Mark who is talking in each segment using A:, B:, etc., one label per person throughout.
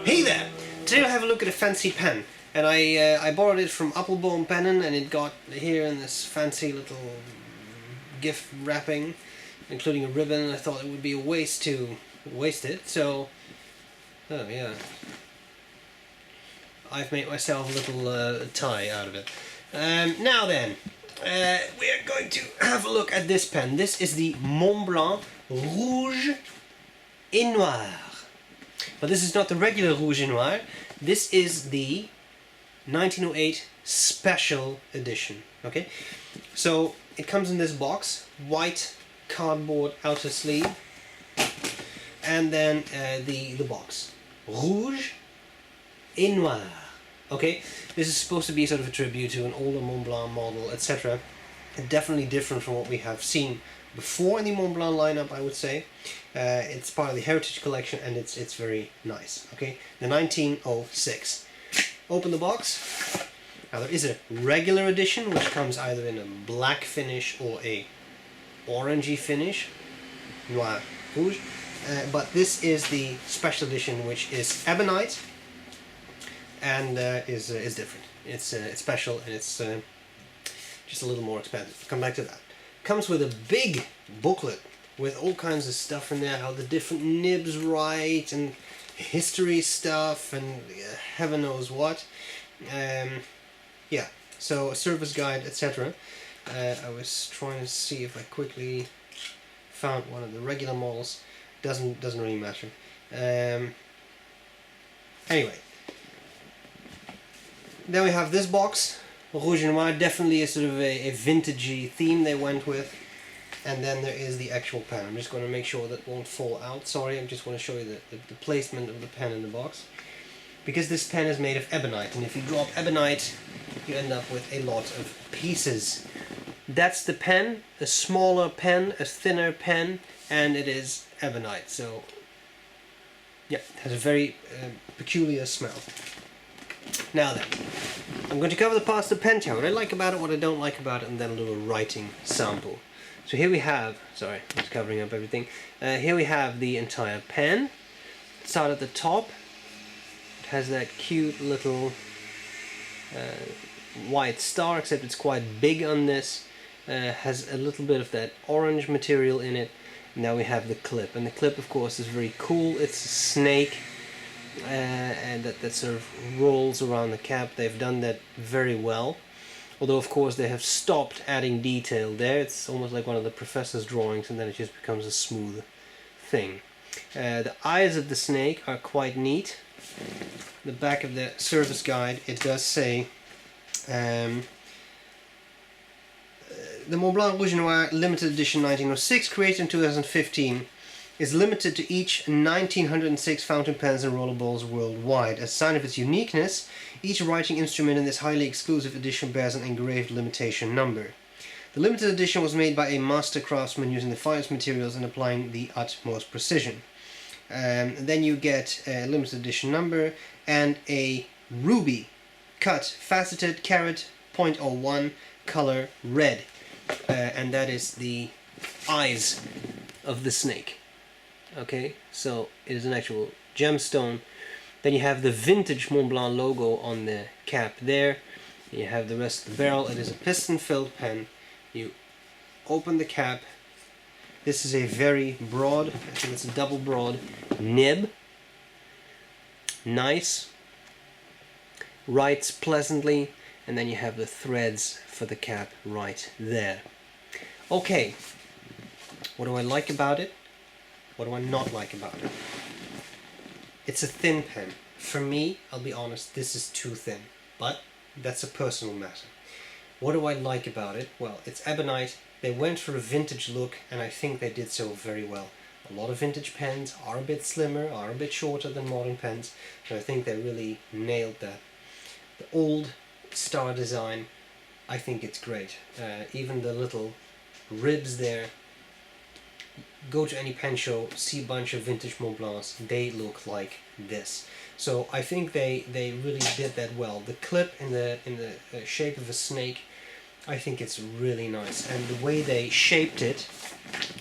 A: Hey there! Today I'll have a look at a fancy pen, and I borrowed it from Appelboom Pennen, and it got here in this fancy little gift wrapping, including a ribbon, and I thought it would be a waste to waste it, so oh yeah, I've made myself a little tie out of it. Now then, we are going to have a look at this pen. This is the Montblanc Rouge et Noir. But this is not the regular Rouge et Noir. This is the 1908 Special Edition. Okay, so it comes in this box, white cardboard outer sleeve, and then the box Rouge et Noir. Okay, this is supposed to be sort of a tribute to an older Montblanc model, etc. Definitely different from what we have seen before in the Montblanc lineup, I would say. It's part of the Heritage Collection, and it's very nice. Okay, the 1906. Open the box. Now there is a regular edition which comes either in a black finish or a orangey finish, Noir Rouge. But this is the special edition, which is Ebonite, and is different. It's special, and it's just a little more expensive. Come back to that. Comes with a big booklet with all kinds of stuff in there, how the different nibs write, and history stuff, and heaven knows what. Yeah, so a service guide, etc. I was trying to see if I quickly found one of the regular models. Doesn't really matter. Anyway, then we have this box. Rouge et Noir, definitely a sort of a vintagey theme they went with. And then there is the actual pen. I'm just going to make sure that won't fall out. Sorry, I just want to show you the placement of the pen in the box. Because this pen is made of ebonite, and if you drop ebonite, you end up with a lot of pieces. That's the pen, a smaller pen, a thinner pen, and it is ebonite. So, yeah, it has a very peculiar smell. Now then, I'm going to cover the parts of the pen tower, what I like about it, what I don't like about it, and then a little writing sample. So here we have, sorry, I'm just covering up everything. Here we have the entire pen. Start at the top. It has that cute little white star, except it's quite big on this. Has a little bit of that orange material in it. Now we have the clip, and the clip, of course, is very cool. It's a snake, and that sort of rolls around the cap. They've done that very well. Although, of course, they have stopped adding detail there. It's almost like one of the professor's drawings, and then it just becomes a smooth thing. The eyes of the snake are quite neat. The back of the service guide, it does say the Montblanc Rouge et Noir Limited Edition 1906, created in 2015, is limited to each 1906 fountain pens and roller balls worldwide. As a sign of its uniqueness, each writing instrument in this highly exclusive edition bears an engraved limitation number. The limited edition was made by a master craftsman using the finest materials and applying the utmost precision. Then you get a limited edition number and a ruby cut faceted carat .01 color red, and that is the eyes of the snake. Okay, so it is an actual gemstone. Then you have the vintage Montblanc logo on the cap there. You have the rest of the barrel. It is a piston-filled pen. You open the cap. This is a very broad, I think it's a double broad nib. Nice. Writes pleasantly. And then you have the threads for the cap right there. Okay, what do I like about it? What do I not like about it? It's a thin pen. For me, I'll be honest, this is too thin. But that's a personal matter. What do I like about it? Well, it's ebonite. They went for a vintage look, and I think they did so very well. A lot of vintage pens are a bit slimmer, are a bit shorter than modern pens, and I think they really nailed that. The old star design, I think it's great. Even the little ribs there. Go to any pen show, see a bunch of vintage Montblancs, they look like this. So I think they really did that well. The clip in the shape of a snake, I think it's really nice. And the way they shaped it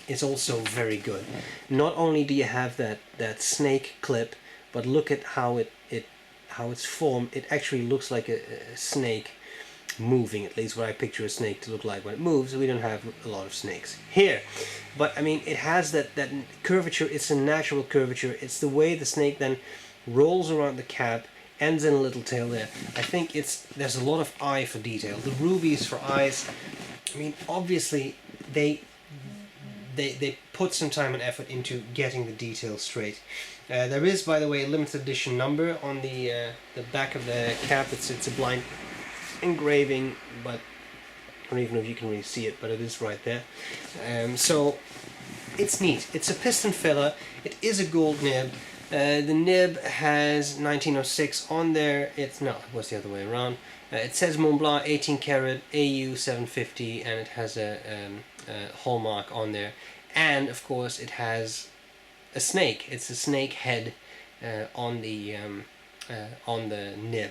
A: is also very good. Not only do you have that snake clip, but look at how it how it's formed, it actually looks like a snake moving, at least what I picture a snake to look like when it moves. We don't have a lot of snakes here, but I mean, it has that curvature. It's a natural curvature. It's the way the snake then rolls around the cap, ends in a little tail there. I think there's a lot of eye for detail. The rubies for eyes, I mean, obviously they put some time and effort into getting the details straight. There is, by the way, a limited edition number on the back of the cap. It's a blind engraving, but I don't even know if you can really see it, but it is right there. So it's neat. It's a piston filler. It is a gold nib. The nib has 1906 on there. It was the other way around. It says Montblanc 18 karat AU 750, and it has a hallmark on there. And of course, it has a snake. It's a snake head on the nib.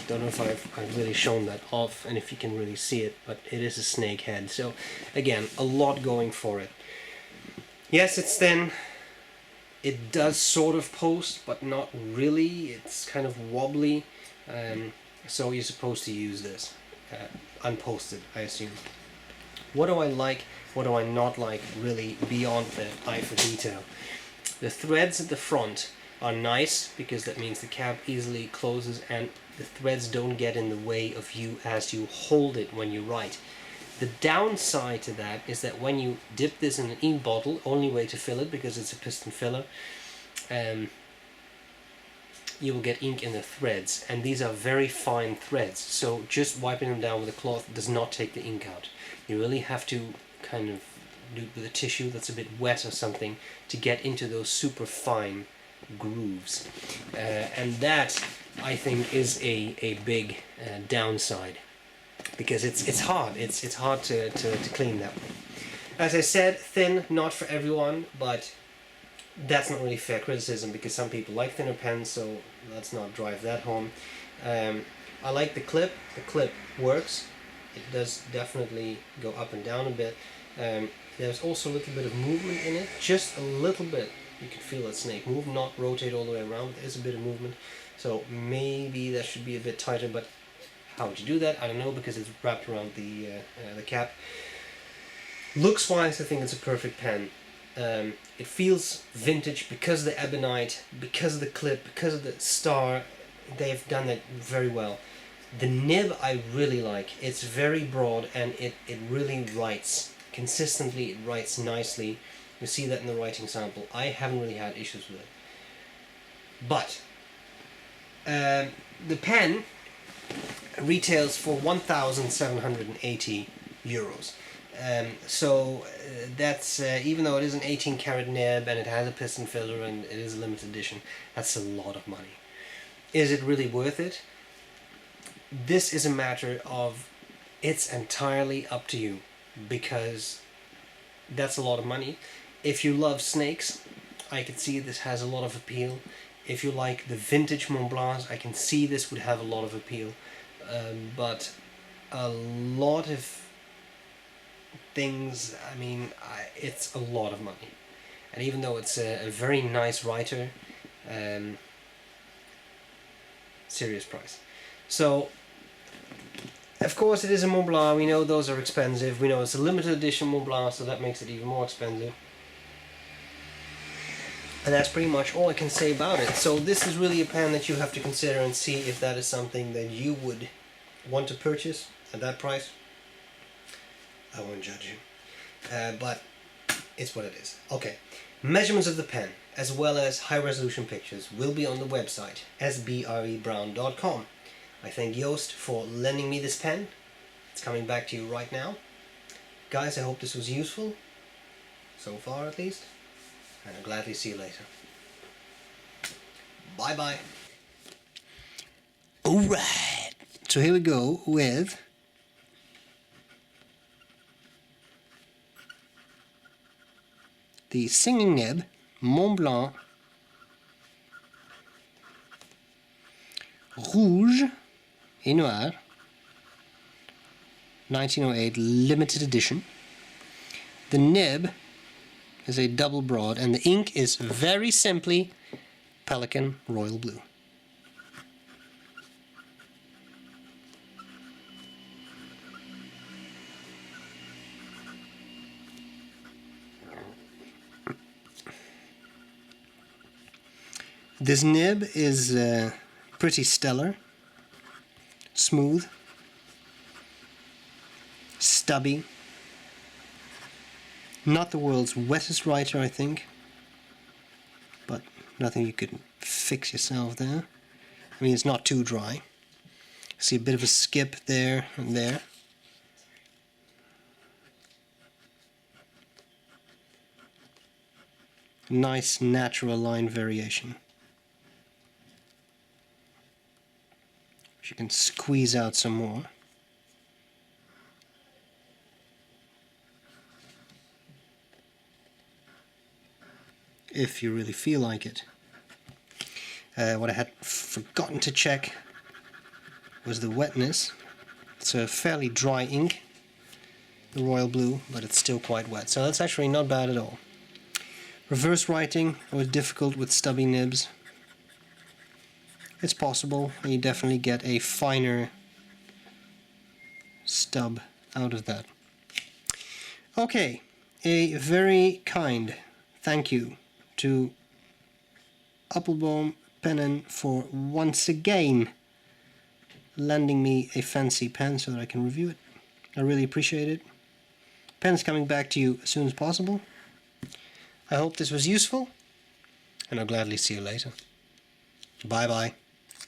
A: Don't know if I've really shown that off and if you can really see it, but it is a snake head. So again, a lot going for it. Yes, it's thin. It does sort of post, but not really. It's kind of wobbly. So you're supposed to use this unposted, I assume. What do I like? What do I not like, really, beyond the eye for detail? The threads at the front are nice, because that means the cap easily closes and the threads don't get in the way of you as you hold it when you write. The downside to that is that when you dip this in an ink bottle, only way to fill it, because it's a piston filler, you will get ink in the threads, and these are very fine threads, so just wiping them down with a cloth does not take the ink out. You really have to kind of do it with a tissue that's a bit wet or something to get into those super fine grooves, and that, I think, is a big downside, because it's hard. It's hard to clean that way. As I said, thin, not for everyone, but that's not really fair criticism, because some people like thinner pens, so let's not drive that home. I like the clip. The clip works. It does definitely go up and down a bit. There's also a little bit of movement in it, just a little bit. You can feel that snake move, not rotate all the way around, but there is a bit of movement. So maybe that should be a bit tighter, but how would you do that? I don't know, because it's wrapped around the cap. Looks wise, I think it's a perfect pen. It feels vintage because of the Ebonite, because of the clip, because of the star. They've done it very well. The nib I really like. It's very broad, and it really writes consistently. It writes nicely. You see that in the writing sample. I haven't really had issues with it. But the pen retails for 1,780 euros. So that's, even though it is an 18 karat nib and it has a piston filler and it is a limited edition, that's a lot of money. Is it really worth it? This is a matter of, it's entirely up to you, because that's a lot of money. If you love snakes, I can see this has a lot of appeal. If you like the vintage Montblancs, I can see this would have a lot of appeal. But a lot of things, I mean, it's a lot of money. And even though it's a very nice writer, serious price. So, of course, it is a Montblanc. We know those are expensive. We know it's a limited edition Montblanc, so that makes it even more expensive. And that's pretty much all I can say about it. So this is really a pen that you have to consider and see if that is something that you would want to purchase at that price. I won't judge you. But it's what it is. Okay. Measurements of the pen, as well as high-resolution pictures, will be on the website, StephenBrown.com. I thank Joost for lending me this pen. It's coming back to you right now. Guys, I hope this was useful, so far at least, and I'll gladly see you later. Bye bye. Alright, so here we go with the Singing Nib Montblanc Rouge et Noir 1908 limited edition. The nib is a double broad and the ink is very simply Pelikan Royal Blue. This nib is pretty stellar, smooth, stubby. Not the world's wettest writer, I think, but nothing you could fix yourself there. I mean, it's not too dry. See a bit of a skip there and there. Nice natural line variation, which you can squeeze out some more. If you really feel like it. What I had forgotten to check was the wetness. It's a fairly dry ink, the royal blue, but it's still quite wet, so that's actually not bad at all. Reverse writing was difficult with stubby nibs. It's possible, and you definitely get a finer stub out of that. Okay, a very kind thank you to Appelboom Pennen for once again lending me a fancy pen so that I can review it. I really appreciate it. Pen's coming back to you as soon as possible. I hope this was useful, and I'll gladly see you later. Bye bye.